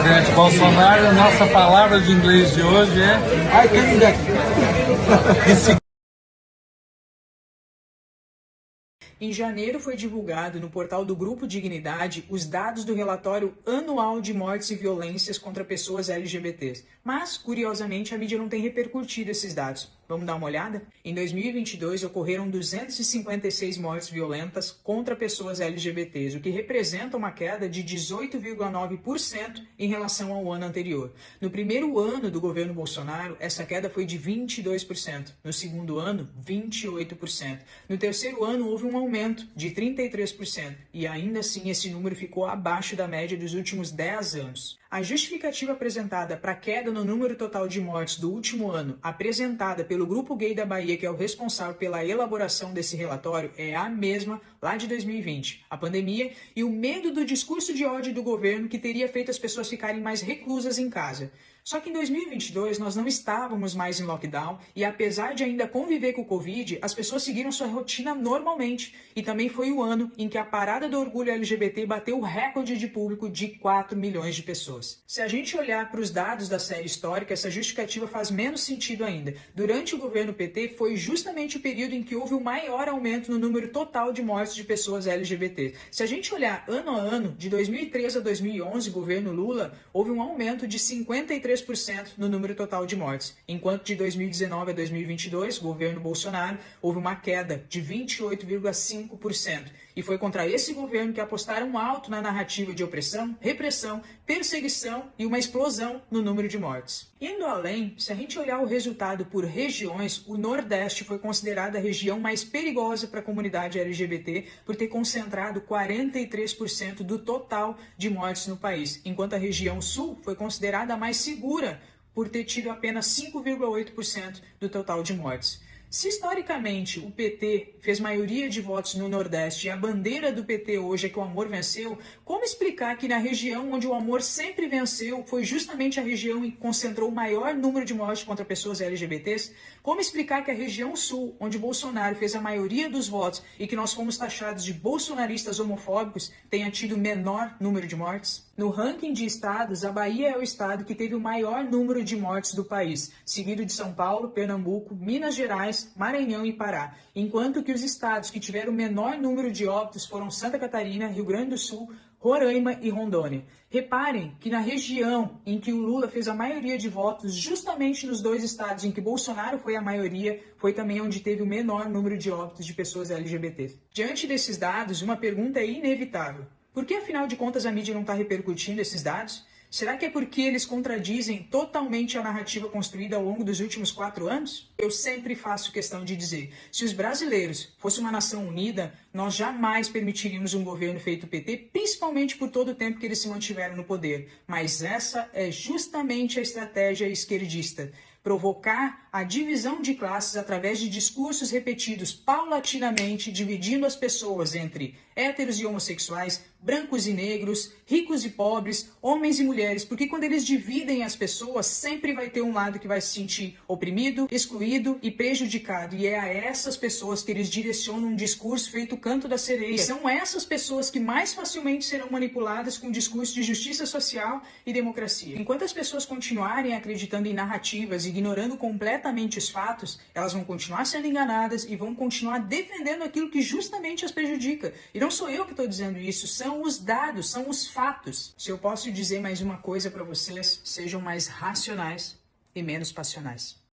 presidente Bolsonaro. Nossa palavra de inglês de hoje é I came back. Em janeiro foi divulgado no portal do Grupo Dignidade os dados do relatório anual de mortes e violências contra pessoas LGBTs. Mas, curiosamente, a mídia não tem repercutido esses dados. Vamos dar uma olhada? Em 2022 ocorreram 256 mortes violentas contra pessoas LGBTs, o que representa uma queda de 18,9% em relação ao ano anterior. No primeiro ano do governo Bolsonaro, essa queda foi de 22%. No segundo ano, 28%. No terceiro ano, houve um aumento de 33%. E ainda assim, esse número ficou abaixo da média dos últimos 10 anos. A justificativa apresentada para a queda no número total de mortes do último ano, apresentada pelo Grupo Gay da Bahia, que é o responsável pela elaboração desse relatório, é a mesma lá de 2020. A pandemia e o medo do discurso de ódio do governo que teria feito as pessoas ficarem mais reclusas em casa. Só que em 2022 nós não estávamos mais em lockdown e apesar de ainda conviver com o Covid, as pessoas seguiram sua rotina normalmente. E também foi o ano em que a Parada do Orgulho LGBT bateu o recorde de público de 4 milhões de pessoas. Se a gente olhar para os dados da série histórica, essa justificativa faz menos sentido ainda. Durante o governo PT foi justamente o período em que houve o maior aumento no número total de mortes de pessoas LGBT. Se a gente olhar ano a ano, de 2013 a 2011, governo Lula, houve um aumento de 53% no número total de mortes, enquanto de 2019 a 2022, governo Bolsonaro, houve uma queda de 28,5%. E foi contra esse governo que apostaram alto na narrativa de opressão, repressão, perseguição e uma explosão no número de mortes. Indo além, se a gente olhar o resultado por regiões, o Nordeste foi considerada a região mais perigosa para a comunidade LGBT por ter concentrado 43% do total de mortes no país, enquanto a região Sul foi considerada a mais segura por ter tido apenas 5,8% do total de mortes. Se historicamente o PT fez maioria de votos no Nordeste e a bandeira do PT hoje é que o amor venceu, como explicar que na região onde o amor sempre venceu foi justamente a região em que concentrou o maior número de mortes contra pessoas LGBTs? Como explicar que a região Sul, onde Bolsonaro fez a maioria dos votos e que nós fomos taxados de bolsonaristas homofóbicos, tenha tido menor número de mortes? No ranking de estados, a Bahia é o estado que teve o maior número de mortes do país, seguido de São Paulo, Pernambuco, Minas Gerais, Maranhão e Pará, enquanto que os estados que tiveram o menor número de óbitos foram Santa Catarina, Rio Grande do Sul, Roraima e Rondônia. Reparem que na região em que o Lula fez a maioria de votos, justamente nos dois estados em que Bolsonaro foi a maioria, foi também onde teve o menor número de óbitos de pessoas LGBT. Diante desses dados, uma pergunta é inevitável. Por que, afinal de contas, a mídia não está repercutindo esses dados? Será que é porque eles contradizem totalmente a narrativa construída ao longo dos últimos 4 anos? Eu sempre faço questão de dizer, se os brasileiros fossem uma nação unida, nós jamais permitiríamos um governo feito PT, principalmente por todo o tempo que eles se mantiveram no poder. Mas essa é justamente a estratégia esquerdista. Provocar a divisão de classes através de discursos repetidos paulatinamente, dividindo as pessoas entre héteros e homossexuais, brancos e negros, ricos e pobres, homens e mulheres, porque quando eles dividem as pessoas, sempre vai ter um lado que vai se sentir oprimido, excluído e prejudicado. E é a essas pessoas que eles direcionam um discurso feito canto da sereia. E são essas pessoas que mais facilmente serão manipuladas com um discurso de justiça social e democracia. Enquanto as pessoas continuarem acreditando em narrativas, ignorando completamente os fatos, elas vão continuar sendo enganadas e vão continuar defendendo aquilo que justamente as prejudica. E não sou eu que estou dizendo isso, são os dados, são os fatos. Se eu posso dizer mais uma coisa para vocês, sejam mais racionais e menos passionais.